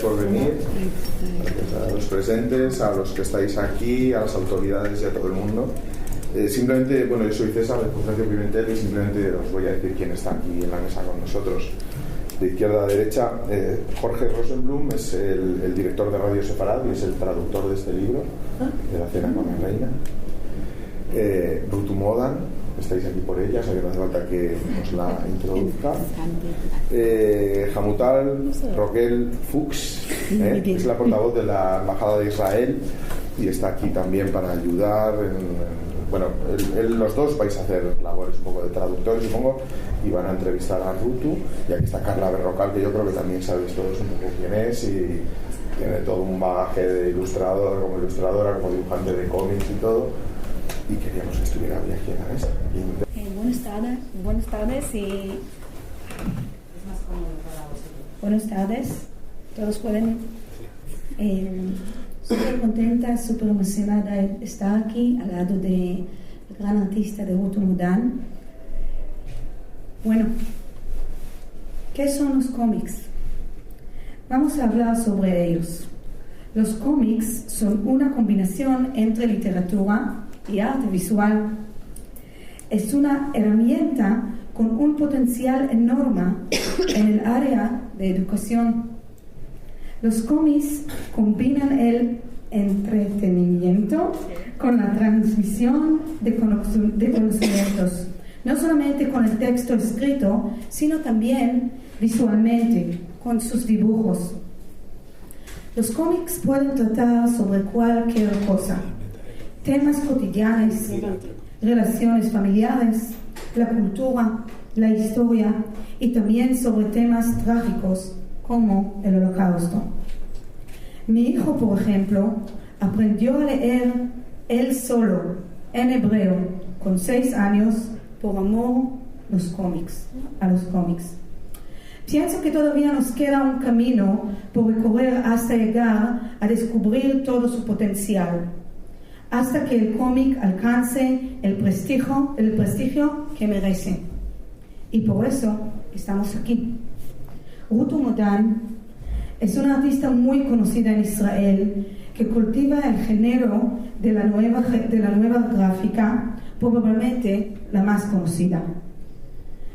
por venir, gracias a los presentes, a los que estáis aquí, a las autoridades y a todo el mundo. Simplemente, bueno, yo soy César de Conferencia Pimentel y simplemente os voy a decir quién está aquí en la mesa con nosotros. De izquierda a derecha, Jorge Rosenblum es el director de Radio Sefarad y es el traductor de este libro, de La Cena con la Reina. Rutu Modan, estáis aquí por ella, o sea que no hace falta que os la introduzca. Hamutal Rogel Fuchs, es la portavoz de la Embajada de Israel y está aquí también para ayudar. Bueno, los dos vais a hacer labores un poco de traductores, supongo, y van a entrevistar a Rutu. Y aquí está Carla Berrocal, que yo creo que también sabéis todos un poco quién es y tiene todo un bagaje de ilustrador, como ilustradora, como dibujante de cómics y todo. Y queríamos que estuviera aquí en la mesa. Buenas tardes y buenas tardes. Todos pueden. Súper contenta, súper emocionada de estar aquí al lado del gran artista de Rutu Modan. Bueno, ¿qué son los cómics? Vamos a hablar sobre ellos. Los cómics son una combinación entre literatura y arte visual. Es una herramienta con un potencial enorme en el área de educación. Los cómics combinan el entretenimiento con la transmisión de conocimientos, no solamente con el texto escrito, sino también visualmente, con sus dibujos. Los cómics pueden tratar sobre cualquier cosa, temas cotidianos, relaciones familiares, la cultura, la historia y también sobre temas trágicos como el Holocausto. Mi hijo, por ejemplo, aprendió a leer él solo, en hebreo, con 6 años, por amor a los cómics. Pienso que todavía nos queda un camino por recorrer hasta llegar a descubrir todo su potencial, hasta que el cómic alcance el prestigio que merece. Y por eso estamos aquí. Rutu Modan es una artista muy conocida en Israel que cultiva el género de la nueva gráfica, probablemente la más conocida.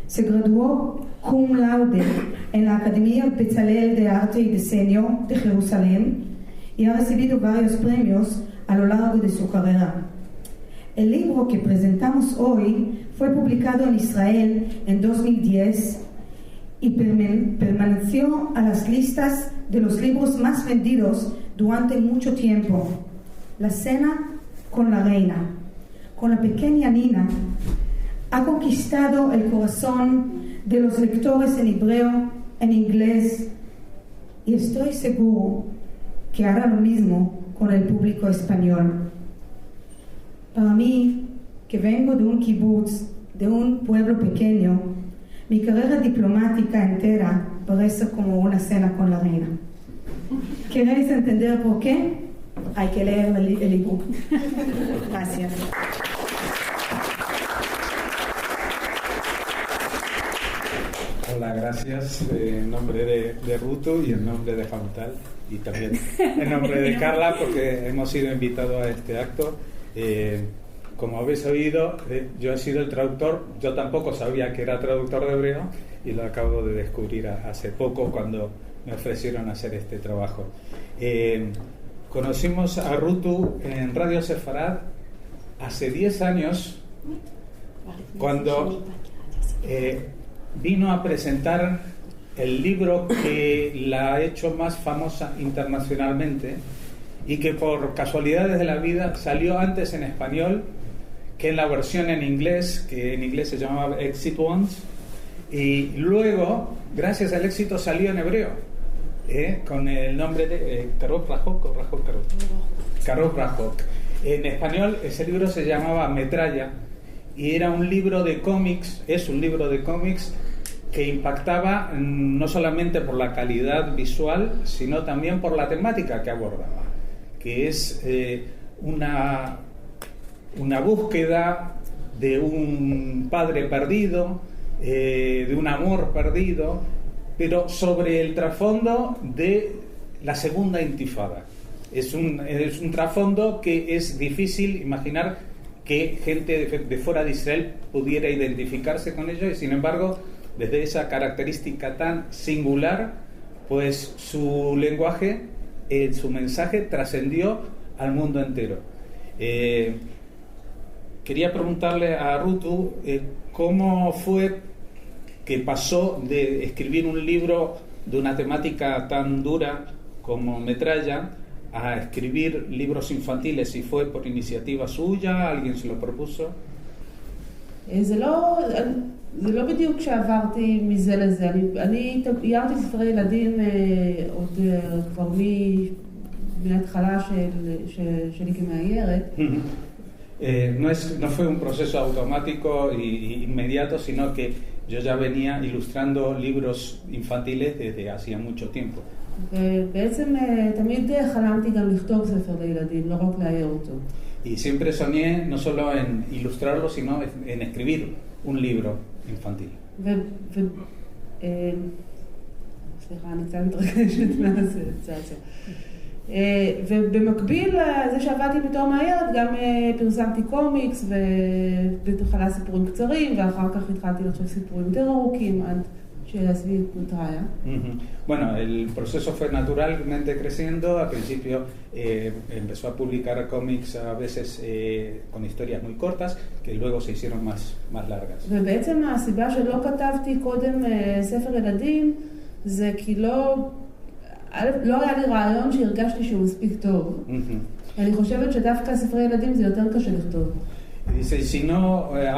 Se graduó cum laude en la Academia Bezalel de Arte y Diseño de Jerusalén y ha recibido varios premios a lo largo de su carrera. El libro que presentamos hoy fue publicado en Israel en 2010 y permaneció a las listas de los libros más vendidos durante mucho tiempo. La Cena con la Reina, con la pequeña Nina, ha conquistado el corazón de los lectores en hebreo, en inglés, y estoy seguro que hará lo mismo con el público español. Para mí, que vengo de un kibutz, de un pueblo pequeño, mi carrera diplomática entera parece como una cena con la reina. ¿Queréis entender por qué? Hay que leer el ebook. Gracias. Hola, gracias en nombre de Rutu y en nombre de Hamutal y también en nombre de Carla, porque hemos sido invitados a este acto. Como habéis oído, yo he sido el traductor. Yo tampoco sabía que era traductor de hebreo y lo acabo de descubrir hace poco cuando me ofrecieron hacer este trabajo. Conocimos a Rutu en Radio Sefarad hace 10 años cuando vino a presentar el libro que la ha hecho más famosa internacionalmente y que por casualidades de la vida salió antes en español que en la versión en inglés, que en inglés se llamaba Exit Ones, y luego, gracias al éxito, salió en hebreo, con el nombre de Karov Rajok o Rajok Karov. Karov Rajok. En español ese libro se llamaba Metralla y era un libro de cómics, es un libro de cómics que impactaba no solamente por la calidad visual, sino también por la temática que abordaba, que es una búsqueda de un padre perdido, de un amor perdido, pero sobre el trasfondo de la segunda intifada. Es un trasfondo que es difícil imaginar que gente de fuera de Israel pudiera identificarse con ello, y sin embargo, desde esa característica tan singular, pues su lenguaje, su mensaje trascendió al mundo entero. Quería preguntarle a Rutu cómo fue que pasó de escribir un libro de una temática tan dura como Metralla a escribir libros infantiles, si fue por iniciativa suya, alguien se lo propuso. זה לא בדיוק שעברתי מזה לזה. אני עיירתי ספרי ילדים עוד כבר מההתחלה שלי כמאיירת. No fue un proceso automático y inmediato, sino que yo ya venía ilustrando libros infantiles desde hacía mucho tiempo. ובעצם תמיד חלמתי גם לכתוב ספר לילדים, לא רק לאייר אותו. Y siempre soñé no solo en ilustrarlo, sino en escribir un libro infantil. סליחה, אני קצת מתרגשת מהצעצוע. ובמקביל לזה שעבדתי בתור מאיירת, גם פרסמתי קומיקס ובהתחלה סיפורים קצרים, ואחר כך התחלתי לחשוב סיפורים יותר ארוכים עד שהסביב מטריה. Bueno, el proceso fue naturalmente creciendo. Al principio empezó a publicar cómics a veces con historias muy cortas, que luego se hicieron más largas. ובעצם הסיבה שלא כתבתי קודם ספר ילדים, זה כי לא היה לי רעיון שהרגשתי שהוא מספיק טוב. אני חושבת שדווקא ספרי ילדים זה יותר קשה לכתוב. Dice, si no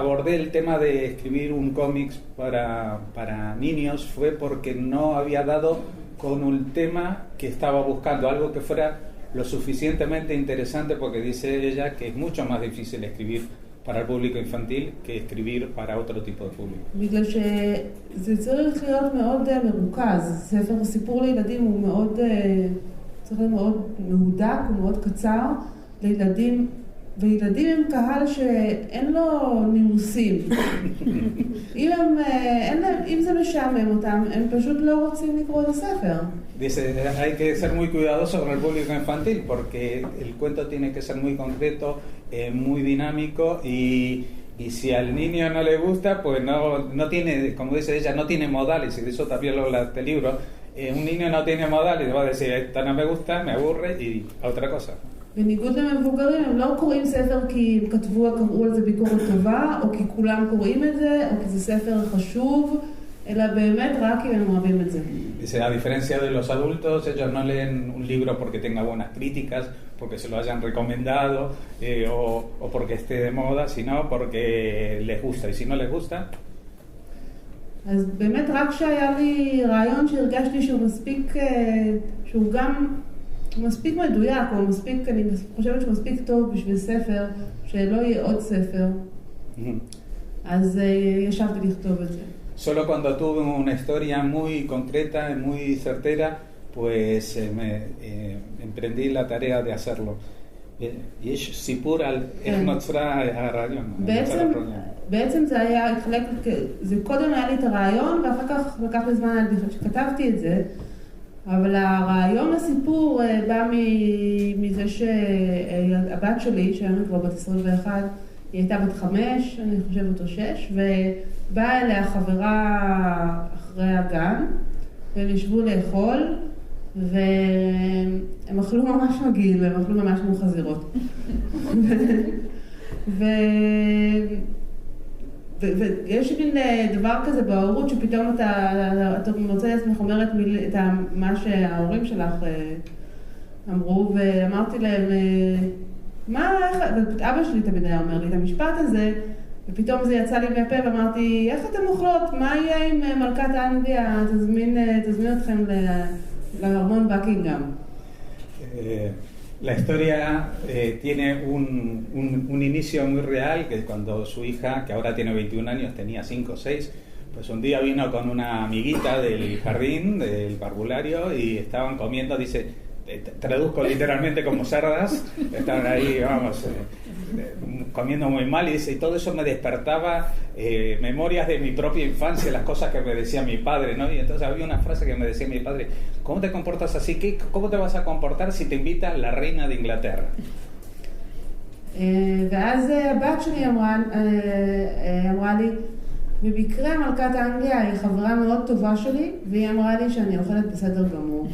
abordé el tema de escribir un cómic para niños fue porque no había dado con un tema que estaba buscando, algo que fuera lo suficientemente interesante, porque dice ella que es mucho más difícil escribir para el público infantil que escribir para otro tipo de público. בגלל שזה צריך להיות מאוד מרוכז. ספר סיפור לילדים הוא מאוד, צריך להיות מאוד מהודק, הוא מאוד קצר לילדים, וילדים הם קהל שאין לו נימוסים. אם זה משעמם אותם, הם פשוט לא רוצים לקרוא את הספר. Dice, hay que ser muy cuidadoso con el público infantil porque el cuento tiene que ser muy concreto, muy dinámico, y si al niño no le gusta, pues no tiene, como dice ella, no tiene modales, y de eso también lo habla este libro. Un niño no tiene modales, va a decir, esto no me gusta, me aburre, y a otra cosa. בניגוד למבוגרים, הם לא קוראים ספר כי קראו על זה ביקורת טובה, או כי כולם קוראים את זה, או כי זה ספר חשוב, אלא באמת רק אם הם אוהבים את זה. Dice, a diferencia de los adultos, ellos no leen un libro porque tenga buenas críticas, porque se lo hayan recomendado, o porque esté de moda, sino porque les gusta. Y si no les gusta... אז באמת רק שהיה לי רעיון שהרגשתי שהוא מספיק, שהוא גם מספיק מדויק, או מספיק, אני חושבת שהוא מספיק טוב בשביל ספר, שלא יהיה עוד ספר, אז ישבתי לכתוב את זה. Solo cuando tuve una historia muy concreta y muy certera, pues emprendí la tarea de hacerlo. יש סיפור על איך נוצרה הרעיון. בעצם זה היה, זה קודם היה לי את הרעיון, ואחר כך לקח לי זמן שכתבתי את זה, אבל הרעיון לסיפור בא מזה שהבת שלי, שהיינו כבר בת 21, היא הייתה בת 5, אני חושבת או 6, ובאה אליה חברה אחרי הגן, והם ישבו לאכול, והם אכלו ממש מגעיל, והם אכלו ממש כמו חזירות. ויש מין דבר כזה בהורות, שפתאום אתה מוצא לעצמך אומרת את מה שההורים שלך אמרו, ואמרתי להם, אבא שלי תמיד היה אומר לי את המשפט הזה, ופתאום זה יצא לי מהפה ואמרתי, איך אתם אוכלות? מה יהיה עם מלכת אנגליה? תזמין אתכם לארמון בקינגהאם. La historia tiene un inicio muy real, que cuando su hija, que ahora tiene 21 años, tenía 5 o 6, pues un día vino con una amiguita del jardín, del parvulario, y estaban comiendo, dice, traduzco literalmente como cerdas, estaban ahí, vamos, comiendo muy mal, y dice, y todo eso me despertaba memorias de mi propia infancia, las cosas que me decía mi padre, ¿no? Y entonces había una frase que me decía mi padre: ¿cómo te comportas así? ¿Cómo te vas a comportar si te invita la reina de Inglaterra? ואז הבת שלי אמרה לי, במקרה מלכת אנגליה היא חברה מאוד טובה שלי, והיא אמרה לי שאני אוכלת בסדר גמור.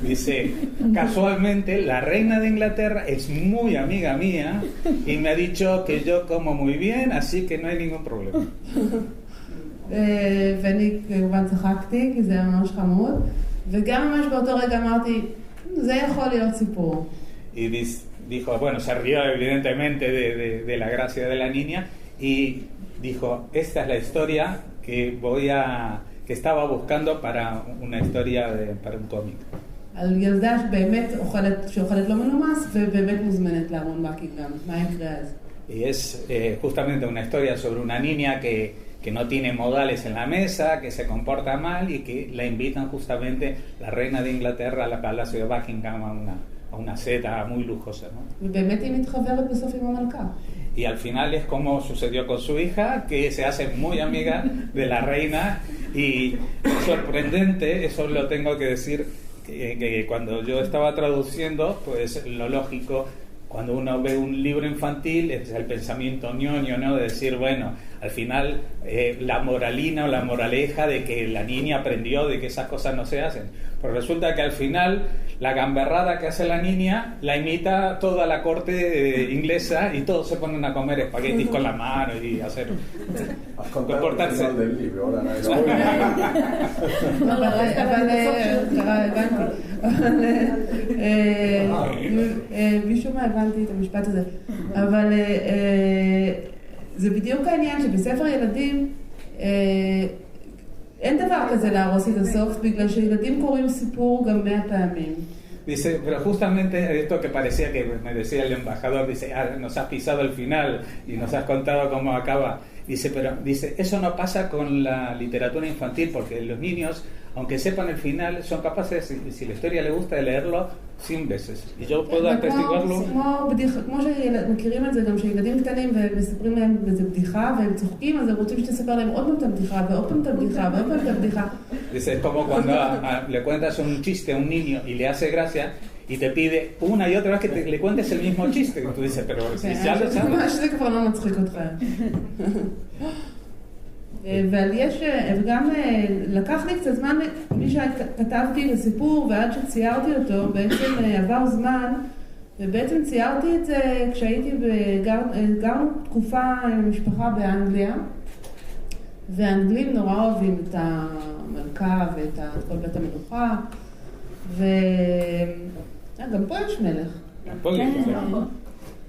Dice, casualmente la reina de Inglaterra es muy amiga mía y me ha dicho que yo como muy bien, así que no hay ningún problema. ואני כמובן צחקתי, כי זה היה ממש חמוד, וגם ממש באותו רגע אמרתי, זה יכול להיות סיפור. Y dijo, bueno, se rió evidentemente de la gracia de la niña y dijo, esta es la historia que estaba buscando para una historia para un cómic. על ילדה שבאמת שאוכלת לא מנומס ובאמת מוזמנת לארמון בקינגהאם. מה יקרה אז? Y es justamente una historia sobre una niña que no tiene modales en la mesa, que se comporta mal y que la invitan justamente la reina de Inglaterra al Palacio de Buckingham a una cena muy lujosa, ¿no? ובאמת היא מתחברת בסוף עם המלכה. Y al final es como sucedió con su hija, que se hace muy amiga de la reina, y sorprendente, eso lo tengo que decir, que cuando yo estaba traduciendo, pues lo lógico, cuando uno ve un libro infantil, es el pensamiento ñoño, ¿no? De decir, bueno, al final la moralina o la moraleja de que la niña aprendió de que esas cosas no se hacen. Pero resulta que al final la gamberrada que hace la niña la imita toda la corte inglesa y todos se ponen a comer espaguetis con la mano y hacer comportarse. del libro, ahora משום מה הבנתי את המשפט הזה, אבל זה בדיוק העניין שבספר ילדים אין דבר כזה להרוס את הסוף, בגלל שילדים קוראים סיפור גם 100 פעמים. Dice, pero justamente esto que parecía que me decía el embajador, dice, nos has pisado el final y nos has contado cómo acaba. Dice, pero dice, eso no pasa con la literatura infantil, porque los niños, aunque sepan el final, son capaces, si la historia les gusta, de leerlo 100 veces. Y yo puedo atestiguarlo. כמו שמכירים את זה גם שילדים קטנים ומספרים להם איזה בדיחה והם צוחקים, אז הם רוצים שתספר להם עוד פעם את הבדיחה ועוד פעם את הבדיחה ועוד פעם את הבדיחה. Dice, es como cuando le cuentas un chiste a un niño y le hace gracia y te pide una y otra vez que le cuentes el mismo chiste. Y tú dices, pero si ya lo sabes. ממש זה כבר לא מצחיק אותך. אבל יש, וגם לקח לי קצת זמן, מי שכתבתי לסיפור ועד שציירתי אותו, בעצם עבר זמן, ובעצם ציירתי את זה כשהייתי גרנו תקופה עם המשפחה באנגליה, והאנגלים נורא אוהבים את המלכה ואת כל בית המלוכה, וגם פה יש מלך. כן.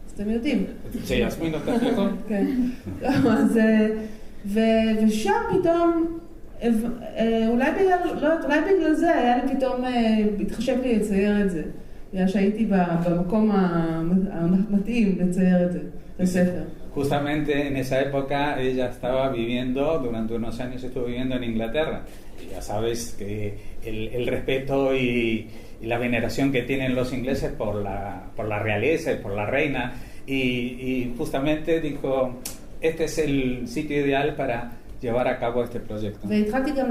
אז אתם יודעים. שיסמין אותך לכל? כן. ושם פתאום, אולי בגלל זה היה לי פתאום, התחשב לי לצייר את זה. בגלל שהייתי במקום המתאים לצייר את זה, בספר. Justamente en esa época ella estaba viviendo, durante unos años estuvo viviendo en Inglaterra. Y ya sabes que el respeto y la veneración que tienen los ingleses por la realeza y por la reina. Y justamente dijo, este es el sitio ideal para llevar a cabo este proyecto. והתחלתי גם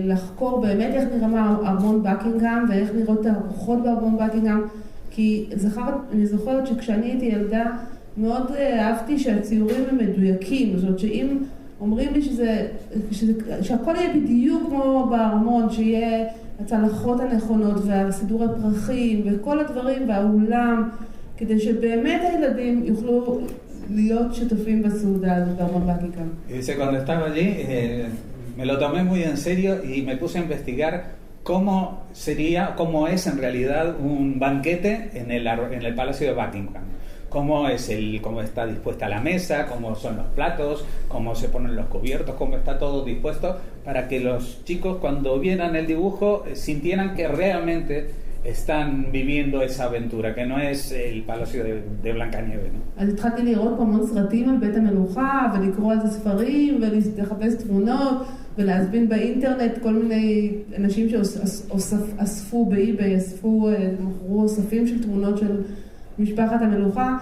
לחקור באמת איך נראה ארמון בקינגהאם ואיך נראות הרוחות בארמון בקינגהאם, כי אני זוכרת שכשאני הייתי ילדה מאוד אהבתי שהציורים הם מדויקים, זאת אומרת שאם אומרים לי שהכל יהיה בדיוק כמו בארמון, שיהיה הצלחות הנכונות והסידור הפרחים וכל הדברים והאולם, כדי שבאמת הילדים יוכלו להיות שותפים בסעודה הזאת בארמון בקינגהאם. Dice, cuando estaba allí me lo tomé muy en serio y me puse a investigar cómo es en realidad un banquete en el Palacio de Buckingham. Cómo está dispuesta la mesa, cómo son los platos, cómo se ponen los cubiertos, cómo está todo dispuesto para que los chicos cuando vieran el dibujo sintieran que realmente están viviendo esa aventura, que no es el Palacio de Blancanieves, ¿no? אז התחלתי לראות פה המון סרטים על בית המלוכה ולקרוא על זה ספרים ולחפש תמונות ולהזמין באינטרנט כל מיני אנשים שאספו באי-ביי, מכרו אוספים של תמונות של משפחת המלוכה.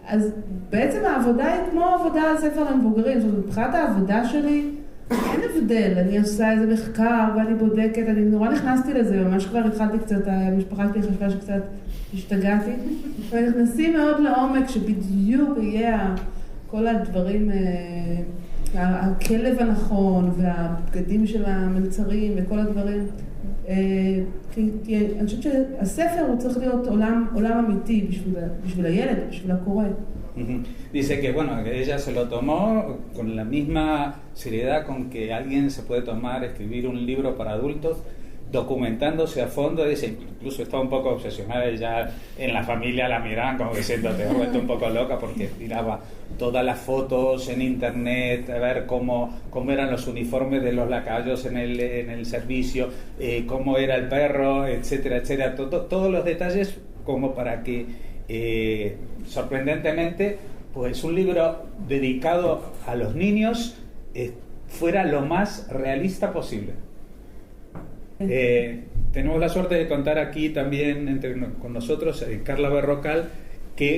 אז בעצם העבודה היא כמו עבודה על ספר למבוגרים. זאת אומרת, מבחינת העבודה שלי, אין הבדל. אני עושה איזה מחקר ואני בודקת, אני נורא נכנסתי לזה, ממש כבר התחלתי קצת, המשפחה שלי חשבה שקצת השתגעתי. ונכנסים מאוד לעומק שבדיוק יהיה כל הדברים, הכלב הנכון והבגדים של המלצרים וכל הדברים. כי אני חושבת שהספר הוא צריך להיות עולם אמיתי בשביל הילד, בשביל הקורא. Dice que bueno, que ella se lo tomó con la misma seriedad con que alguien se puede tomar escribir un libro para adultos, documentándose a fondo. Dice, incluso estaba un poco obsesionada, ya en la familia la miraban como diciendo, te has vuelto un poco loca, porque tiraba todas las fotos en internet, a ver cómo eran los uniformes de los lacayos en el servicio, cómo era el perro, etcétera, etcétera, todos los detalles como para que sorprendentemente pues un libro dedicado a los niños fuera lo más realista posible. Tenemos la suerte de contar aquí también con nosotros Carla Berrocal, que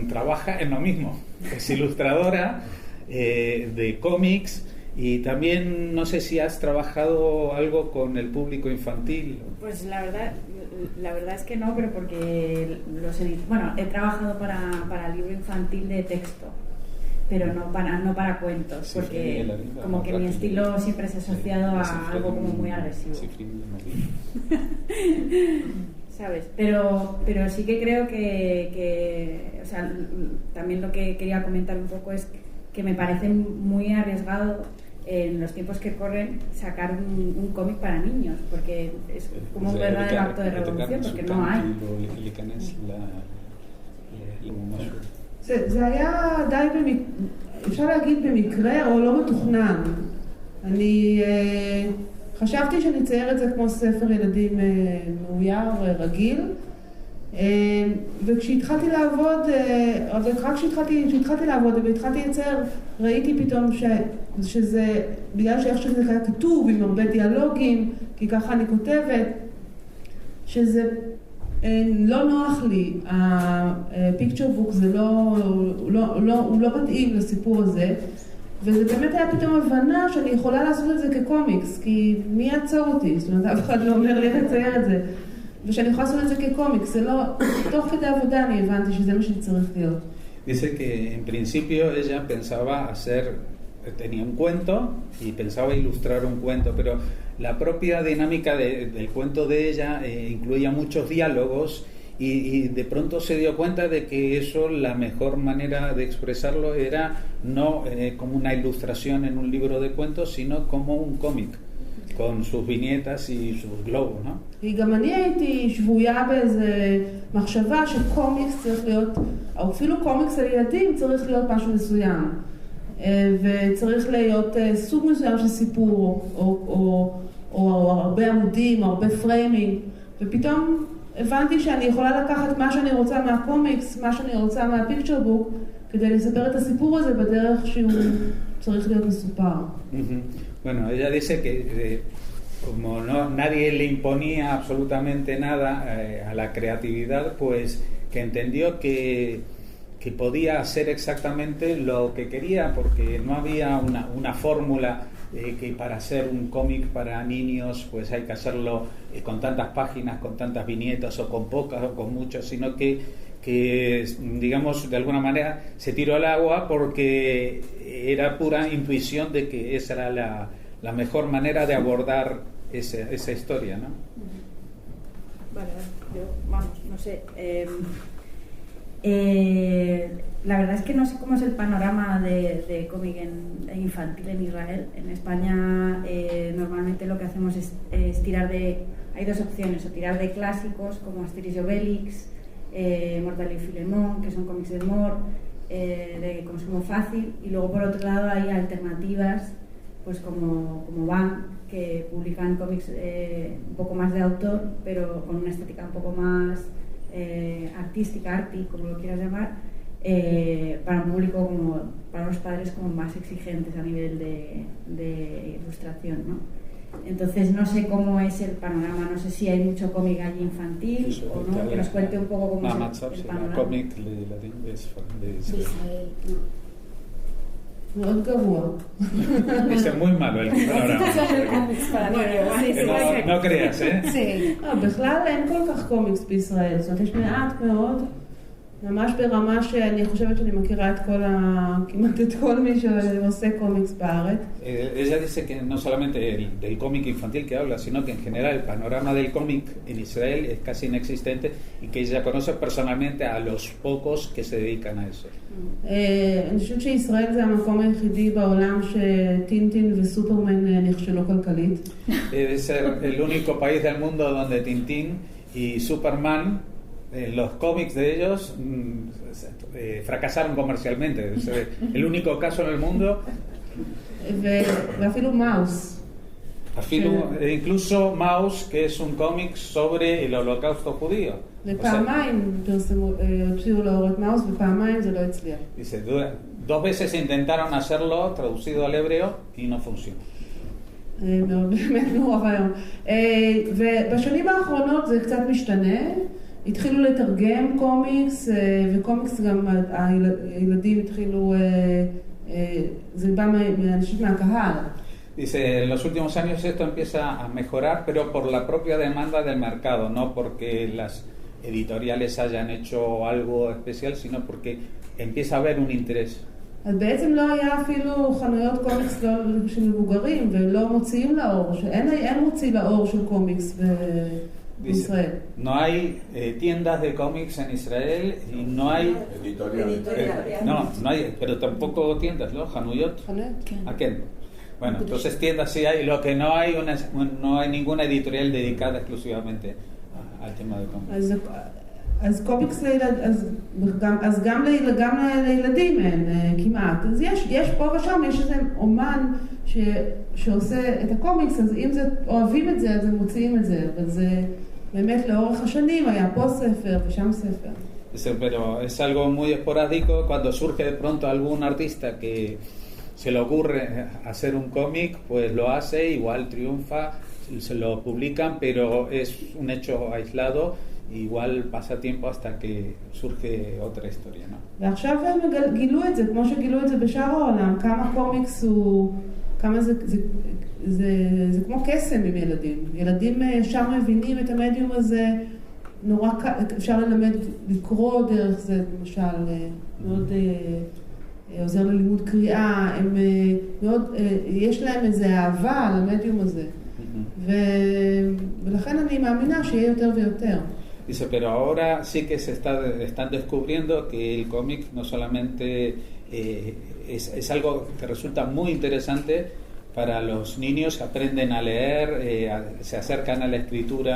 trabaja en lo mismo, es ilustradora de cómics. Y también no sé si has trabajado algo con el público infantil. Pues la verdad es que no, pero porque he trabajado para libro infantil de texto, pero no para cuentos, sí, porque como que mi estilo siempre se ha asociado a algo como muy agresivo. ¿Sabes? Pero sí que creo que o sea, también lo que quería comentar un poco es que me parece muy arriesgado en los tiempos que corren sacar un cómic para niños, porque es como un verdadero acto de revolución, porque no hay. זה היה די אפשר להגיד במקרה או לא מתוכנן. אני חשבתי שאני אצייר את זה כמו ספר ילדים מאויר רגיל, וכשהתחלתי לעבוד, רק כשהתחלתי לעבוד והתחלתי לצייר, ראיתי פתאום שזה, בגלל שאיך שזה היה כתוב עם הרבה דיאלוגים, כי ככה אני כותבת, שזה לא נוח לי, הפיקצ'ר בוק זה הוא לא מתאים לסיפור הזה, וזה באמת היה פתאום הבנה שאני יכולה לעשות את זה כקומיקס, כי מי יעצור אותי? זאת אומרת, אף אחד לא אומר לי לצייר את זה. ושאני יכולה לעשות את זה כקומיקס, זה לא, תוך כדי עבודה אני הבנתי שזה מה שצריך להיות. Dice que en principio ella pensaba tenía un cuento y pensaba ilustrar un cuento, pero la propia dinámica del cuento de ella incluía muchos diálogos y de pronto se dio cuenta de que eso, la mejor manera de expresarlo era no como una ilustración en un libro de cuentos, sino como un cómic. con sus viñetas y sus globos, ¿no? גם אני הייתי שבויה באיזה מחשבה שקומיקס צריך להיות, או אפילו קומיקס על ילדים צריך להיות משהו מסוים. וצריך להיות סוג מסוים של סיפור, או הרבה עמודים, או הרבה פריימינג. ופתאום הבנתי שאני יכולה לקחת מה שאני רוצה מהקומיקס, מה שאני רוצה מהפיקצ'ר בוק, כדי לספר את הסיפור הזה בדרך שהוא צריך להיות מסופר. Bueno, ella dice que como nadie le imponía absolutamente nada a la creatividad, pues que entendió que podía hacer exactamente lo que quería, porque no había una fórmula que para hacer un cómic para niños pues hay que hacerlo con tantas páginas, con tantas viñetas o con pocas o con muchas, sino que digamos de alguna manera se tiró al agua porque era pura intuición de que esa era la mejor manera de abordar esa historia, ¿no? Vale, yo, vamos, no sé. La verdad es que no sé cómo es el panorama de cómic infantil en Israel. En España normalmente lo que hacemos es tirar hay dos opciones, o tirar de clásicos como Asterix y Obelix, Mortadelo y Filemón, que son cómics de humor, de consumo fácil, y luego por otro lado hay alternativas pues como Van, que publican cómics un poco más de autor, pero con una estética un poco más artística, arty, como lo quieras llamar, para un público como para los padres como más exigentes a nivel de ilustración, ¿no? Entonces no sé cómo es el panorama, no sé si hay mucho cómic allí infantil o no, que nos cuente un poco cómo es el panorama. קומיק לילדים בישראל. מאוד גרוע. Es muy malo el panorama. No creas, ¿eh? Sí. בכלל אין כל כך קומיקס בישראל, זאת אומרת יש מעט מאוד, ממש ברמה שאני חושבת שאני מכירה את כמעט את כל מי שעושה קומיקס בארץ. Ella dice que no solamente del cómic infantil que habla, sino que en general el panorama del cómic en Israel es casi inexistente y que ella conoce personalmente a los pocos que se dedican a eso. אני חושבת שישראל זה המקום היחידי בעולם שטינטין וסופרמן נכשלו כלכלית. Debe ser el único país del mundo donde Tintín y Superman, los cómics de ellos fracasaron comercialmente. Es el único caso en el mundo. ואפילו מאוס. Incluso Maus, que es un cómic sobre el holocausto judío. ופעמיים הוציאו לאור את מאוס ופעמיים זה לא הצליח. Dice, 2 veces intentaron hacerlo traducido al hebreo y no funcionó. באמת נורא והיום. ובשנים האחרונות זה קצת משתנה. התחילו לתרגם קומיקס, וקומיקס גם הילדים התחילו, זה בא מאנשים מהקהל. Dice, en los últimos años esto empieza a mejorar, pero por la propia demanda del mercado, no porque las editoriales hayan hecho algo especial, sino porque empieza a haber un interés. אז בעצם לא היה אפילו חנויות קומיקס של מבוגרים, ולא מוציאים לאור, אין מוציא לאור של קומיקס בישראל. No hay tiendas de cómics en Israel y no hay no hay, pero tampoco tiendas, ¿no? Hanuyot. ¿A qué? Bueno, entonces tiendas sí hay, lo que no hay no hay ninguna editorial dedicada exclusivamente al tema de cómics. אז קומיקס אז גם לילדים אין כמעט. אז יש פה ושם, יש איזה אומן שעושה את הקומיקס, אז אם אוהבים את זה, אז הם מוציאים את זה. אבל זה באמת לאורך השנים, היה פה ספר ושם ספר. Pero es algo muy esporádico cuando surge de pronto algún artista que se le ocurre hacer un cómic, pues lo hace, igual triunfa, se lo publican, pero es un hecho aislado. igual pasa tiempo hasta que surge otra historia, ¿no? ועכשיו הם גילו את זה, כמו שגילו את זה בשאר העולם, כמה קומיקס הוא, כמה זה כמו קסם עם ילדים. ילדים ישר מבינים את המדיום הזה, נורא אפשר ללמד לקרוא דרך זה, למשל, מאוד עוזר ללימוד קריאה, הם מאוד, יש להם איזו אהבה על המדיום הזה. ולכן אני מאמינה שיהיה יותר ויותר. Dice, pero ahora sí que están descubriendo que el cómic no solamente es algo que resulta muy interesante para los niños, aprenden a leer, se acercan a la escritura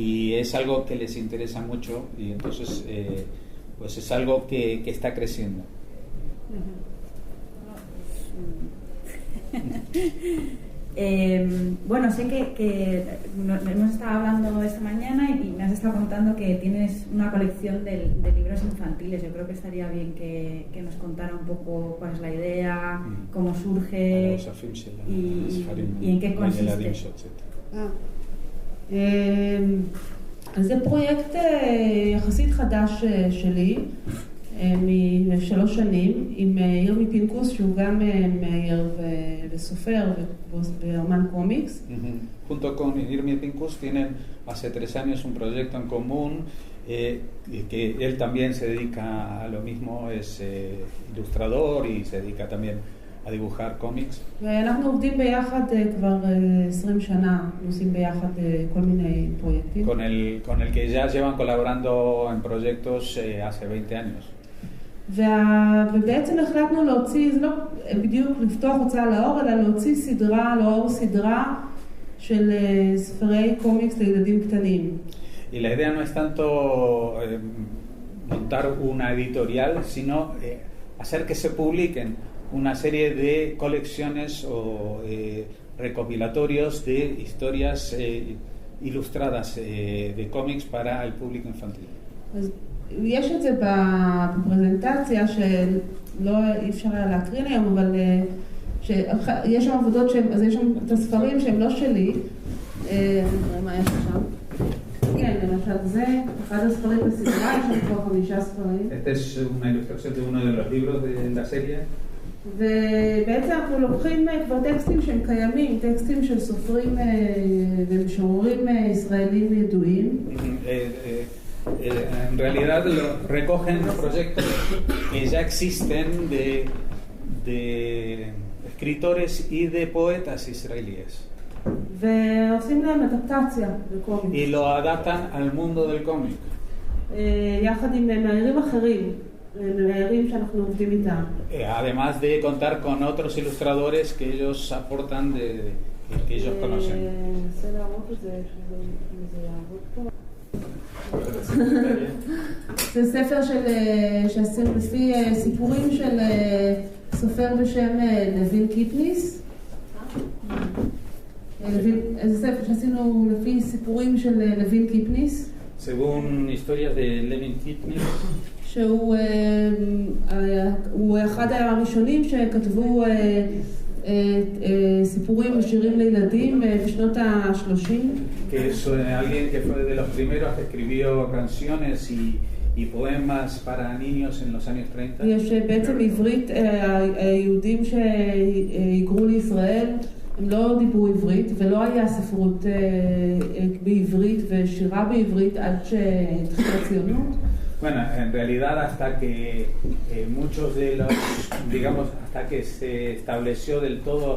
y es algo que les interesa mucho y entonces pues es algo que está creciendo. Bueno, sé que hemos estado hablando esta mañana y me has estado contando que tienes una colección de libros infantiles. Yo creo que estaría bien que nos contara un poco cuál es la idea, cómo surge y en qué consiste. אז זה פרויקט יחסית חדש שלי, מ3 שנים, עם ירמי פינקוס, שהוא גם מאייר וסופר ואומן קומיקס. Junto con Irmi Pinkus tienen hace 3 años un proyecto en común, que él también se dedica a lo mismo, es ilustrador y se dedica también a dibujar cómics. ואנחנו עובדים ביחד כבר 20 שנה, עושים ביחד כל מיני פרויקטים. Con el que ya llevan colaborando en proyectos hace 20 años. ובעצם החלטנו להוציא, זה לא בדיוק לפתוח הוצאה לאור, אלא להוציא סדרה של ספרי קומיקס לילדים קטנים. Y la idea no es tanto montar una editorial, sino hacer que se publiquen una serie de colecciones o recopilatorios de historias ilustradas de cómics para el público infantil. יש את זה בפרזנטציה שלא אי אפשר היה להקרין היום, אבל יש שם עבודות אז יש שם את הספרים שהם לא שלי. נראה מה יש שם. כן, למשל זה, אחד הספרים בסדרה, יש שם כבר 5 ספרים. Esta es una ilustración de uno de los libros de la serie. ובעצם אנחנו לוקחים כבר טקסטים שהם קיימים, טקסטים של סופרים ומשוררים ישראלים ידועים. En realidad recogen proyectos que ya existen de escritores y de poetas israelíes. ועושים להם אדפטציה לקומיקס. Y lo adaptan al mundo del cómic. יחד עם מאיירים אחרים, מאיירים שאנחנו עובדים איתם. Además de contar con otros ilustradores que ellos aportan, que ellos conocen. ננסה להראות את זה, שזה יעבוד פה. זה ספר שעשינו לפי סיפורים של סופר בשם לוין קיפניס. זה ספר שעשינו לפי סיפורים של לוין קיפניס. Según historias de Levin Kipnis, שהוא אחד הראשונים שכתבו סיפורים ושירים לילדים בשנות ה-30. que es alguien que fue de los primeros que escribió canciones y poemas para niños en los años 30. יש בעצם עברית, היהודים שהיגרו לישראל הם לא דיברו עברית ולא היה ספרות בעברית ושירה בעברית עד שהתחילה הציונות. Bueno, en realidad hasta que muchos de los, digamos, hasta que se estableció del todo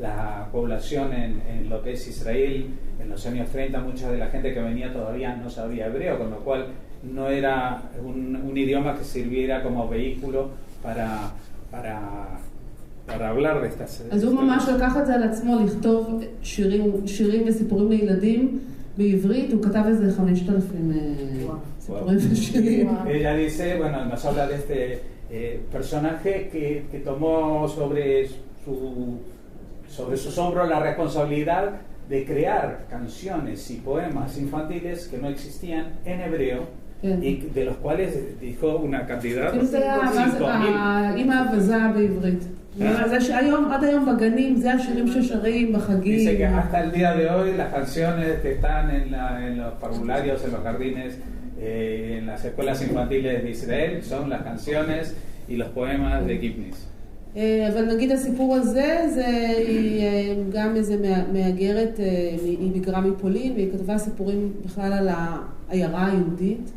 la población en lo que es Israel, en los años 30, mucha de la gente que venía todavía no sabía hebreo, con lo cual no era un idioma que sirviera como vehículo para hablar de estas. אז הוא ממש לקח את זה על עצמו לכתוב שירים וסיפורים לילדים בעברית, הוא כתב איזה 5,000 סיפורים ושירים. Ella dice, bueno, nos habla de este personaje que tomó sobre sus hombros la responsabilidad de crear canciones y poemas infantiles que no existían en hebreo y de los cuales dijo una cantidad de 5,000. עם האבזה בעברית. עד היום בגנים, זה השירים ששרים בחגים. Dice que hasta el día de hoy las canciones que están en los parvularios, en los jardines, en las escuelas infantiles de Israel son las canciones y los poemas de Kipnis. אבל נגיד הסיפור הזה, היא גם איזה מהגרת, היא בגרה מפולין, והיא כתבה סיפורים בכלל על העיירה היהודית.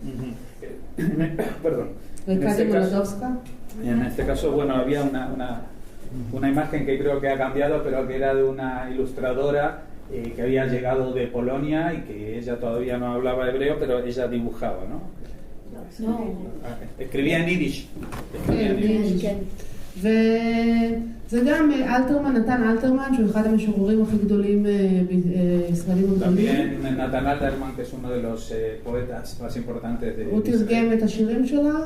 En este caso, bueno, había una imagen que creo que ha cambiado, pero que era de una ilustradora que había llegado de Polonia y que ella todavía no hablaba hebreo, pero ella dibujaba, ¿no? No. Escribía en yiddish. וזה גם אלתרמן, נתן אלתרמן, שהוא אחד המשוררים הכי גדולים בישראלים הגדולים. También Nathan Alterman, que es uno de los poetas más importantes de הוא תרגם את השירים שלה.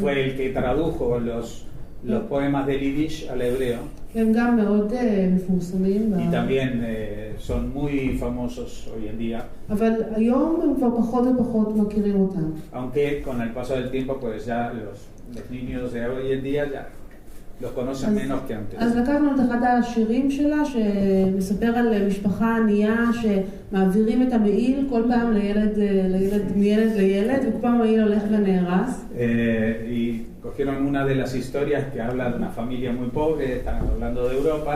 Fue el que tradujo los poemas del yiddish al hebreo. הם גם מאוד מפורסמים. Y también son muy famosos hoy en día. אבל היום הם כבר פחות ופחות מכירים אותם. Aunque con el paso del tiempo, pues ya los niños de hoy en día ya los conocen menos que antes. אז לקחנו את אחד השירים שלה שמספר על משפחה ענייה שמעבירים את המעיל כל פעם מילד לילד וכל פעם המעיל הולך ונהרס. Y cogieron una de las historias que habla de una familia muy pobre, están hablando de Europa,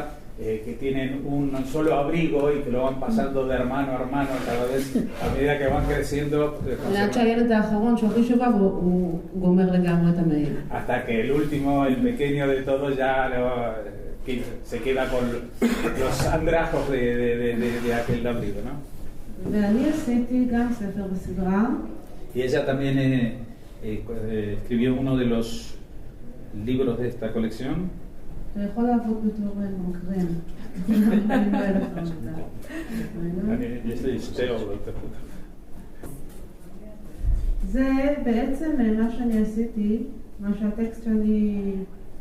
que tienen un solo abrigo y que lo van pasando de hermano a hermano cada vez a medida que van creciendo. עד שהילד האחרון שהוא הכי שובב הוא גומר לגמרי את המעיל. Hasta que el último, el pequeño de todos ya se queda con los andrajos de aquel abrigo, ¿no? ואני עשיתי גם ספר בסדרה. Y ella también escribió uno de los libros de esta colección. אתה יכול לעבוד בתור מקרן. זה בעצם מה שאני עשיתי, מה שהטקסט שאני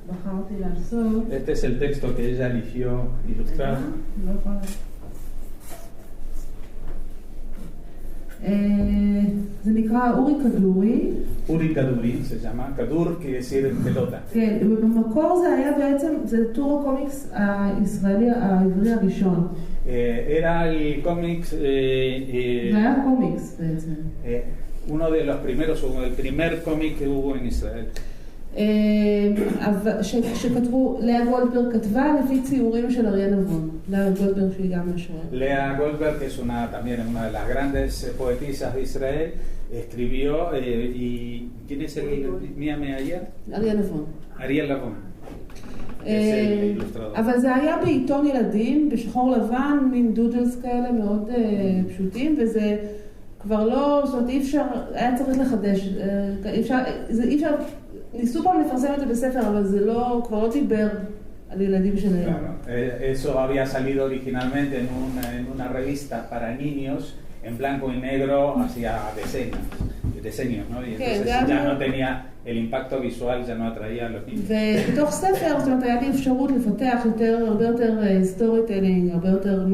בחרתי לעשות. Este es el texto que ella eligió ilustrar. זה נקרא אורי כדורי. Uri Kaduri se llama. Kadur quiere decir pelota. כן, ובמקור זה היה בעצם, זה טור הקומיקס הישראלי העברי הראשון. Era el cómic, זה היה קומיקס בעצם. uno de los primeros, o el primer cómic que hubo en Israel. שכתבו, לאה גולדברג כתבה לפי ציורים של אריה נבון. לאה גולדברג שהיא גם משוררת. Lea Goldberg, que es también una de las grandes poetisas de Israel, escribió, y ¿quién es el Míame ayer? אריה נבון. Ariel Lavon. Es el ilustrador. אבל זה היה בעיתון ילדים, בשחור לבן, מין דודלס כאלה מאוד פשוטים, וזה כבר לא, זאת אומרת, אי אפשר, היה צריך לחדש, אי אפשר, ניסו פעם לפרסם את זה בספר, אבל זה לא, כבר לא דיבר על ילדים שלהם. Claro, eso había salido originalmente en una revista para niños, en blanco y negro, hacía diseños, ¿no? Y entonces ya no tenía el impacto visual, ya no atraía a los niños. ובתוך ספר, זאת אומרת, היה לי אפשרות לפתח הרבה יותר סטורי טיילינג, הרבה יותר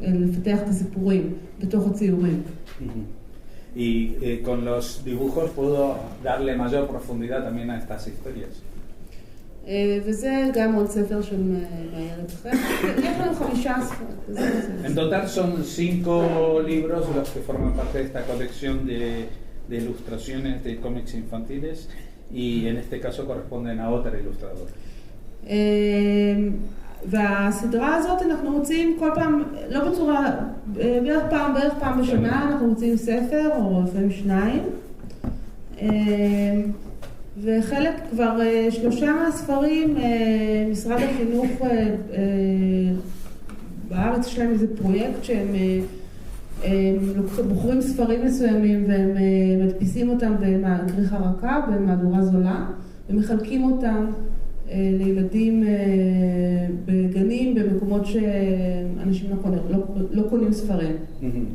לפתח את הסיפורים בתוך הציורים. Y con los dibujos pudo darle mayor profundidad también a estas historias. וזה גם עוד ספר של מאיילת חן. יש לנו 5 ספרים. En total son 5 libros los que forman parte de esta colección de ilustraciones de cómics infantiles, y en este caso corresponden a otra ilustradora. והסדרה הזאת אנחנו מוצאים כל פעם, לא בצורה, בערך פעם בשנה אנחנו מוצאים ספר או לפעמים 2. וחלק כבר 3 מהספרים, משרד החינוך בארץ שלהם איזה פרויקט שהם בוחרים ספרים מסוימים והם מדפיסים אותם בכריכה רכה במהדורה זולה ומחלקים אותם לילדים בגנים במקומות שאנשים לא קונים ספרים.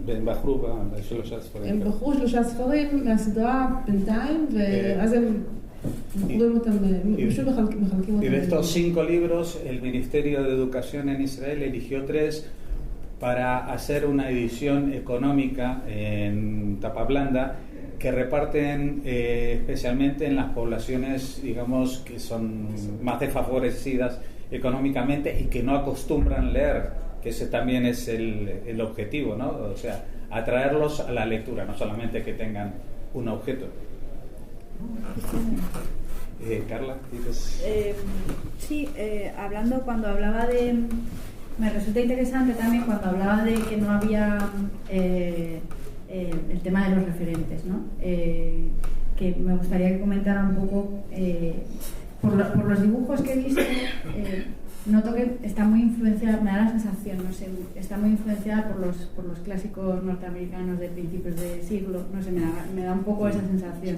והם בחרו 3 ספרים. הם בחרו 3 ספרים מהסדרה בינתיים ואז הם בוחרים אותם, פשוט מחלקים אותם. Y de estos 5 libros, el Ministerio de Educación en Israel eligió 3 para hacer una edición económica en tapa blanda que reparten especialmente en las poblaciones, digamos, que son más desfavorecidas económicamente y que no acostumbran leer, que ese también es el objetivo, ¿no? O sea, atraerlos a la lectura, no solamente que tengan un objeto. Carla, ¿dices? Sí, cuando hablaba de... Me resulta interesante también cuando hablaba de que no había el tema de los referentes, ¿no? Que me gustaría que comentara un poco, por los dibujos que he visto, noto que está muy influenciada, me da la sensación, no sé, está muy influenciada por los clásicos norteamericanos de principios de siglo, no sé, me da un poco esa sensación.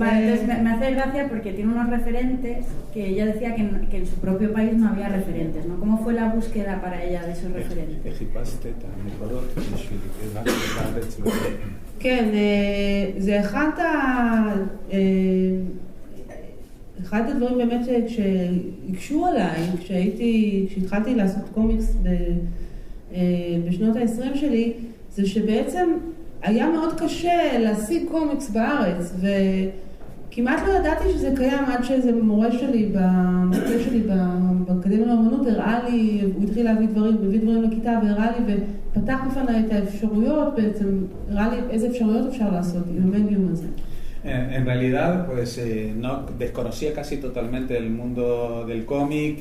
Vale, entonces me hace gracia porque tiene unos referentes que ella decía que en su propio país no había referentes, ¿no? ¿Cómo fue la búsqueda para ella de esos referentes? כן, זה אחד הדברים באמת שהקשו עליי כשהתחלתי לעשות קומיקס בשנות ה-20 שלי, זה שבעצם היה מאוד קשה להשיג קומיקס בארץ, וכמעט לא ידעתי שזה קיים עד שאיזה מורה שלי, במורה שלי באקדמיה לאמנות, הראה לי, הוא התחיל להביא דברים לכיתה והראה לי, ופתח בפני את האפשרויות בעצם, הראה לי איזה אפשרויות אפשר לעשות עם המדיום הזה. En realidad, pues no desconocía casi totalmente el mundo del cómic,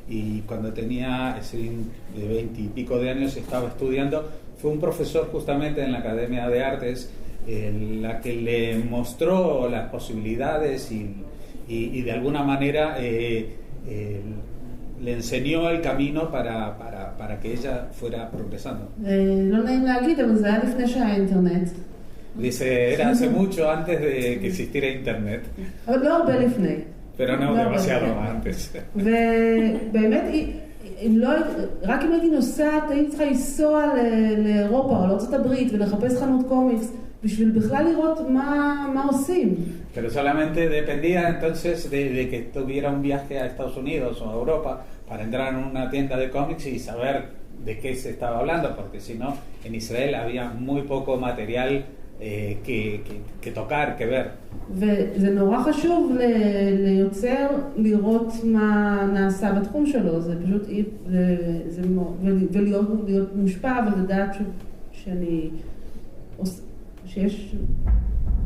y cuando tenía 20 y pico de años estaba estudiando. Fue un profesor justamente en la Academia de Artes la que le mostró las posibilidades y de alguna manera le enseñó el camino para que ella fuera progresando. לא נעים להגיד, אבל זה היה לפני שהיה אינטרנט. Dice, era hace mucho antes de que existiera internet. אבל לא הרבה לפני. Pero no demasiado antes. ובאמת, רק אם הייתי נוסעת, הייתי צריכה לנסוע לאירופה או לארצות הברית ולחפש חנות קומיקס בשביל בכלל לראות מה עושים. Pero solamente dependía entonces de que tuviera un viaje a Estados Unidos o a Europa para entrar en una tienda de cómics y saber de qué se estaba hablando, porque si no, en Israel había muy poco material que tocar, que ver. וזה נורא חשוב ליוצר לראות מה נעשה בתחום שלו, זה פשוט, ולהיות מושפע ולדעת שיש,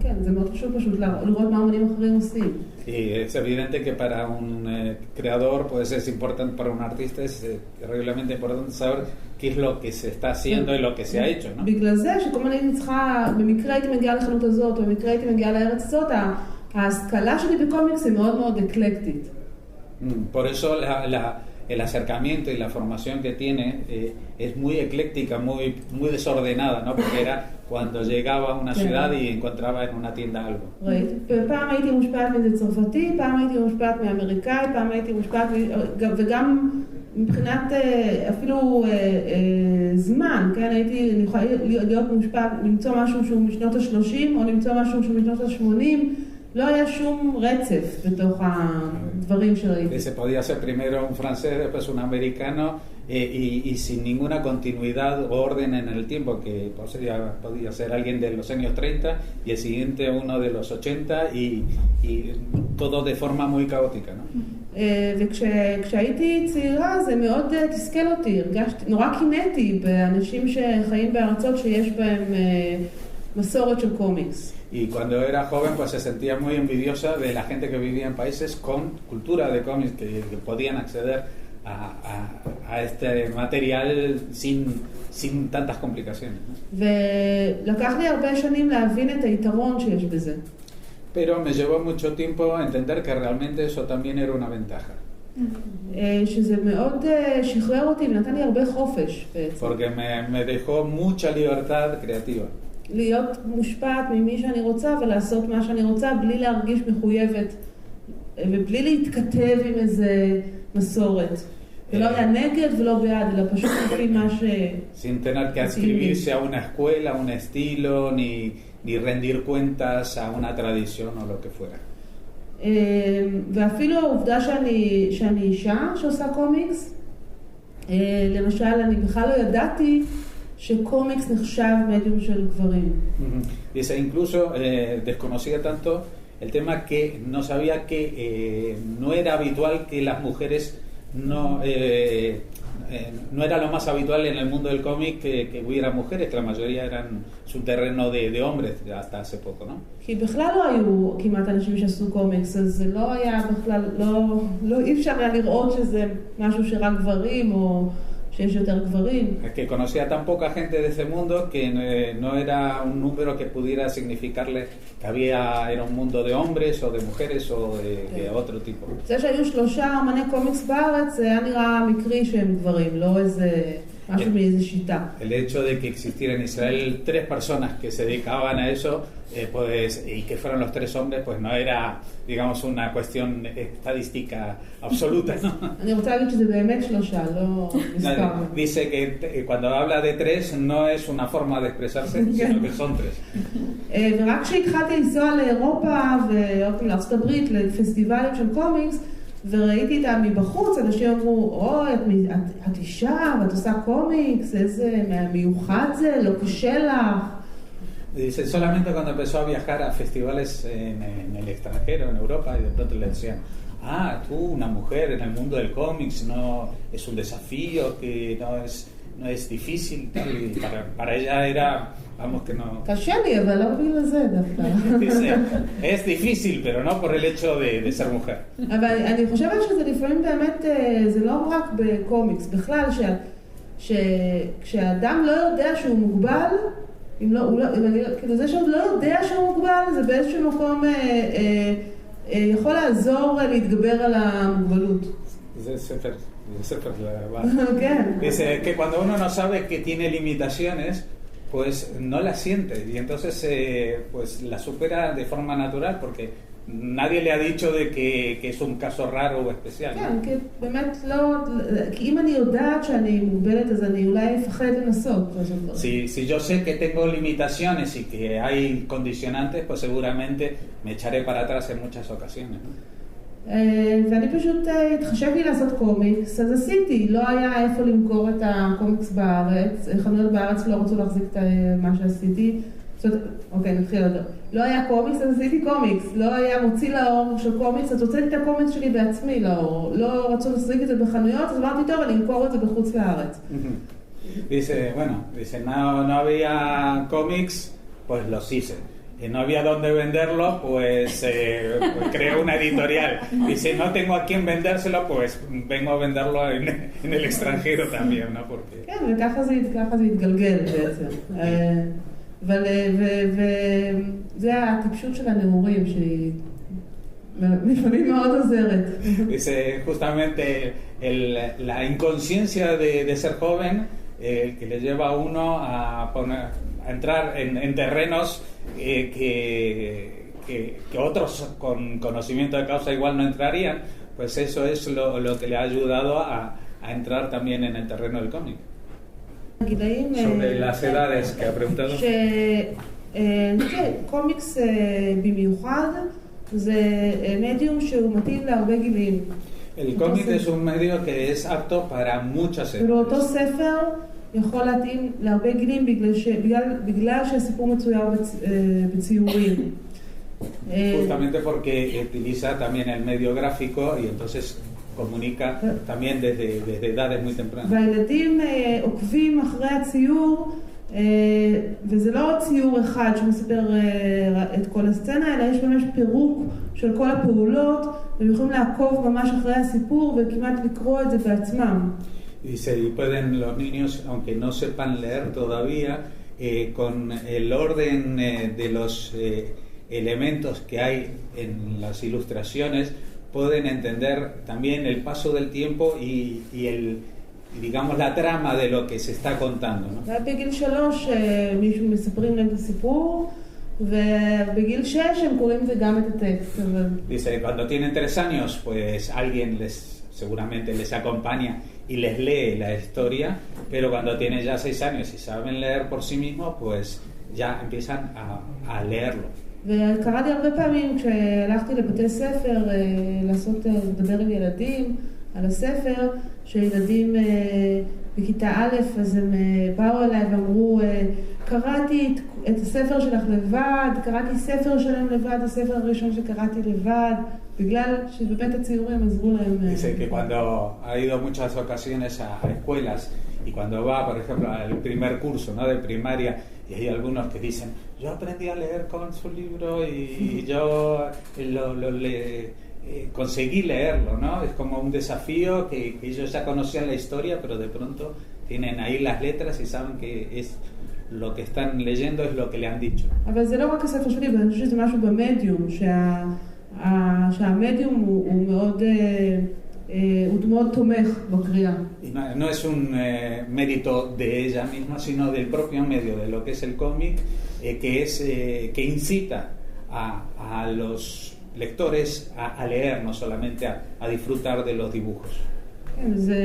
כן, זה מאוד חשוב פשוט לראות מה אומנים אחרים עושים. Y es evidente que para un creador, pues es importante, para un artista es realmente importante saber qué es lo que se está haciendo y lo que se ha hecho, ¿no? בגלל זה שכל מיני הייתי צריכה, במקרה הייתי מגיעה לחנות הזאת, או במקרה הייתי מגיעה לארץ הזאת, ההשכלה שלי בקומיקס היא מאוד מאוד אקלקטית. Por eso el acercamiento y la formación que tiene es muy ecléctica, muy desordenada, ¿no? Porque era cuando llegaba a una ciudad y encontraba en una tienda algo. פעם הייתי מושפעת מזה צרפתי, פעם הייתי מושפעת מאמריקאי, פעם הייתי מושפעת, וגם מבחינת אפילו זמן, כן? אני יכולה להיות מושפעת, למצוא משהו שהוא משנות ה-30 או למצוא משהו שהוא משנות ה-80, לא היה שום רצף בתוך הדברים שראיתי. Se podía ser primero un francés, después un americano y sin ninguna continuidad o orden en el tiempo, que podía ser alguien de los años 30 y el siguiente uno de los 80 y todo de forma muy caótica, ¿no? וכשהייתי צעירה זה מאוד תסכל אותי, נורא קינאתי באנשים שחיים בארצות שיש בהם מסורת של קומיקס. Y cuando era joven pues se sentía muy envidiosa de la gente que vivía en países con cultura de cómics, que podían acceder a este material sin tantas complicaciones, ¿no? ולקח לי הרבה שנים להבין את היתרון שיש בזה. Pero me llevó mucho tiempo a entender que realmente eso también era una ventaja. שזה מאוד שחרר אותי ונתן לי הרבה חופש בעצם. Porque me dejó mucha libertad creativa. להיות מושפעת ממי שאני רוצה ולעשות מה שאני רוצה בלי להרגיש מחויבת ובלי להתכתב עם איזה מסורת. ולא היה נגד ולא בעד, אלא פשוט לפי מה ש... Sin tener que adscribirse a una escuela, a un estilo, ni rendir cuentas a una tradición o lo que fuera. ואפילו העובדה שאני אישה שעושה קומיקס, למשל אני בכלל לא ידעתי שקומיקס נחשב מדיום של גברים. Dice, incluso desconocía tanto el tema que no sabía que no era habitual que las mujeres no era lo más habitual en el mundo del cómic que hubiera mujeres, que la mayoría eran su terreno de hombres hasta hace poco, ¿no? כי בכלל לא היו כמעט אנשים שעשו קומיקס, אז זה לא היה בכלל, אי אפשר היה לראות שזה משהו שרק גברים או שיש יותר גברים. Que conocía tan poca gente de ese mundo que no era un número que pudiera significarle que era un mundo de hombres o de mujeres o de otro tipo. זה שהיו 3 אמני קומיקס בארץ, זה היה נראה מקרי שהם גברים, לא איזה משהו מאיזה שיטה. El hecho de que existiera en Israel 3 personas que se dedicaban a eso, pues, y que fueron los 3 hombres, pues no era, digamos, una cuestión estadística absoluta, ¿no? אני רוצה להגיד שזה באמת 3, לא מספר. Dice que cuando habla de 3 no es una forma de expresarse, sino que son 3. ורק כשהתחלתי לנסוע לאירופה ולארצות הברית לפסטיבלים של קומיקס, וראיתי אותם מבחוץ, אנשים אמרו, אוי, את אישה ואת עושה קומיקס, איזה מיוחד זה, לא קשה לך. Dice, solamente cuando empezó a viajar a festivales en el extranjero, en Europa, y de pronto le decían, tú, una mujer en el mundo del cómics, no es un desafío, que no es difícil, tal, y para ella era, vamos, que no... קשה לי, אבל לא בגלל זה דווקא. Dice, es difícil, pero no por el hecho de ser mujer. אבל אני חושבת שזה לפעמים באמת, זה לא רק בקומיקס, בכלל, כשאדם לא יודע שהוא מוגבל, כאילו זה שהוא לא יודע שהוא מוגבל, זה באיזשהו מקום יכול לעזור להתגבר על המוגבלות. זה ספר Dice que cuando uno no sabe que tiene limitaciones, pues no las siente y entonces pues la supera de forma natural porque nadie le ha dicho de que es un caso raro o especial. כן, כי באמת לא, כי אם אני יודעת שאני מוגבלת אז אני אולי אפחד לנסות. Si yo sé que tengo limitaciones y que hay condicionantes, pues seguramente me echaré para atrás en muchas ocasiones, ¿no? ואני פשוט התחשב לי לעשות קומיקס, אז עשיתי, לא היה איפה למכור את הקומיקס בארץ, חנויות בארץ לא רצו להחזיק את מה שעשיתי, אוקיי, נתחיל לדבר. לא היה קומיקס, אז עשיתי קומיקס, לא היה מוציא לאור של קומיקס, אז הוצאתי את הקומיקס שלי בעצמי לאור, לא רצו להחזיק את זה בחנויות, אז אמרתי טוב, אני אמכור את זה בחוץ לארץ. Dice, no había cómics, pues los hice. No había dónde venderlo, pues creé una editorial. Dice, no tengo a quién vendérselo, pues vengo a venderlo en el extranjero también, ¿no? Porque... כן, וככה זה התגלגל בעצם. וזה הטיפשות של הנעורים, שהיא לפעמים מאוד עוזרת. Dice, justamente la inconsciencia de ser joven, que le lleva a uno a entrar en terrenos que otros con conocimiento de causa igual no entrarían, pues eso es lo que le ha ayudado a entrar también en el terreno del cómic. Sobre las edades que ha preguntado. קומיקס במיוחד זה מדיום שהוא מתאים להרבה גילים. El cómic es un medio que es apto para muchas edades. ואותו ספר יכול להתאים להרבה גילים בגלל שהסיפור מצויר בציורים. Justamente porque utiliza también el medio gráfico y entonces comunica también desde edades muy tempranas. והילדים עוקבים אחרי הציור, וזה לא ציור אחד שמספר את כל הסצנה, אלא יש ממש פירוק של כל הפעולות, והם יכולים לעקוב ממש אחרי הסיפור וכמעט לקרוא את זה בעצמם. Dice, y pueden los niños, aunque no sepan leer todavía, con el orden de los elementos que hay en las ilustraciones, pueden entender también el paso del tiempo y digamos la trama de lo que se está contando, ¿no? בגיל 3 מישהו מספרים להם את הסיפור, ובגיל 6 הם קוראים זה גם את הטקסט. Dice, cuando tienen 3 años, pues alguien seguramente les acompaña y les lee la historia, pero cuando tienen ya 6 años y saben leer por sí mismos, pues ya empiezan a leerlo. וקראתי הרבה פעמים כשהלכתי לבתי ספר לדבר עם ילדים על הספר, שילדים בכיתה א', אז הם באו אליי ואמרו, קראתי את הספר שלך לבד, קראתי ספר שלהם לבד, הספר הראשון שקראתי לבד, בגלל שבאמת הציורים עזרו להם. Dice que cuando ha ido muchas ocasiones a escuelas y cuando va, por ejemplo, al primer curso, ¿no?, de primaria, y hay algunos que dicen, yo aprendí a leer con su libro y yo conseguí leerlo, ¿no? Es como un desafío que ellos ya conocían la historia, pero de pronto tienen ahí las letras y saben que es lo que están leyendo es lo que le han dicho. אבל זה לא רק הספר שלי, אבל אני חושבת שזה משהו במדיום, שהמדיום הוא מאוד תומך בקריאה. Y no es un mérito de ella misma, sino del propio medio, de lo que es el cómic, que incita a los lectores a leer, no solamente a disfrutar de los dibujos. כן, זה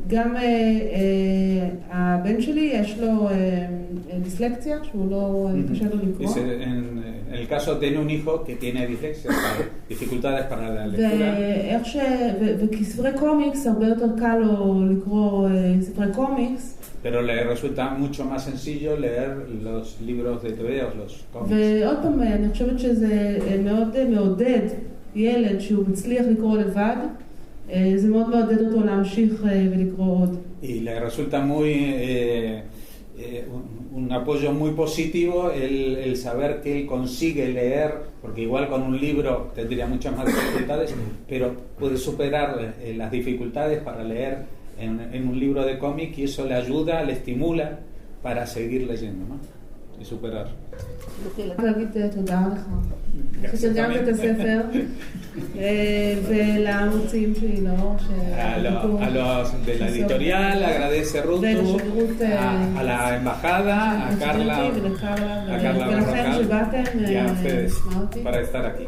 גם הבן שלי יש לו דיסלקציה, שהוא לא קשה לו לקרוא. En el caso tiene un hijo que tiene dislexia, dificultades para la lectura. וכספרי קומיקס הרבה יותר קל לו לקרוא ספרי קומיקס. Pero le resulta mucho más sencillo leer los libros de tebeos, los cómics. ועוד פעם, אני חושבת שזה מאוד מעודד ילד שהוא מצליח לקרוא לבד, זה מאוד מעודד אותו להמשיך ולקרוא עוד. Y le resulta un apoyo muy positivo el saber que él consigue leer, porque igual con un libro tendría muchas más dificultades, pero puede superar las dificultades para leer en un libro de cómic y eso le ayuda, le estimula para seguir leyendo, ¿no? Y superar. להגיד תודה לך, שתרגמת את הספר ולמוציאים שלי, לא? A los de la editorial, agradece Ruth, a la embajada, a Carla ולכם שבאתם y a ustedes para estar aquí.